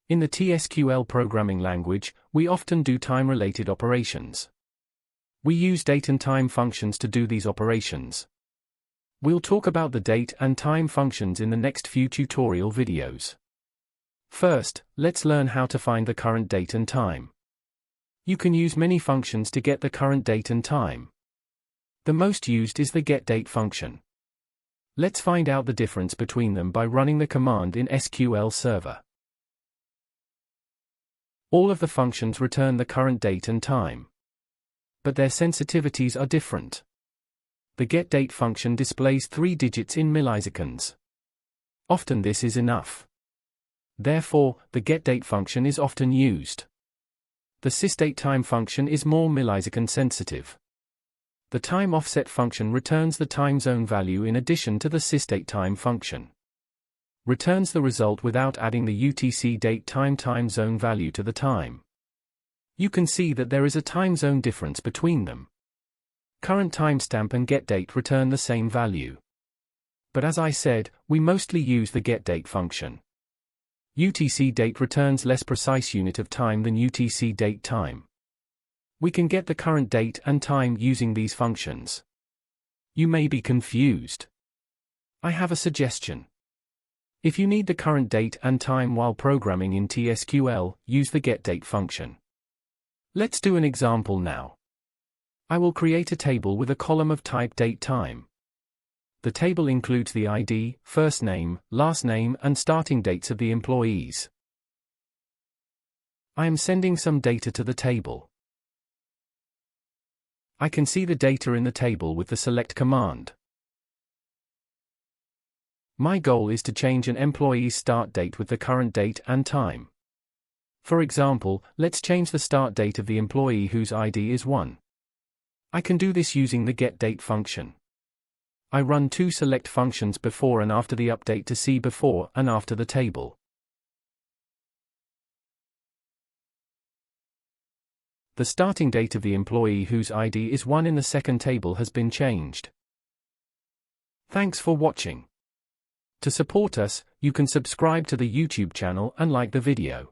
In the T-SQL programming language, we often do time-related operations. We use date and time functions to do these operations. We'll talk about the date and time functions in the next few tutorial videos. First, let's learn how to find the current date and time. You can use many functions to get the current date and time. The most used is the GETDATE function. Let's find out the difference between them by running the command in SQL Server. All of the functions return the current date and time, but their sensitivities are different. The GETDATE function displays 3 digits in milliseconds. Often this is enough. Therefore, the GETDATE function is often used. The sysDateTime function is more millisecond sensitive. The time offset function returns the time zone value in addition to the sysDateTime function. Returns the result without adding the UTC-DATE time zone value to the time. You can see that there is a time zone difference between them. Current timestamp and GETDATE return the same value. But as I said, we mostly use the GETDATE function. UTC-DATE returns less precise unit of time than UTC-DATE-time. We can get the current date and time using these functions. You may be confused. I have a suggestion. If you need the current date and time while programming in T-SQL, use the GETDATE function. Let's do an example now. I will create a table with a column of type date-time. The table includes the ID, first name, last name, and starting dates of the employees. I am sending some data to the table. I can see the data in the table with the select command. My goal is to change an employee's start date with the current date and time. For example, let's change the start date of the employee whose ID is 1. I can do this using the GETDATE function. I run 2 select functions before and after the update to see before and after the table. The starting date of the employee whose ID is 1 in the second table has been changed. Thanks for watching. To support us, you can subscribe to the YouTube channel and like the video.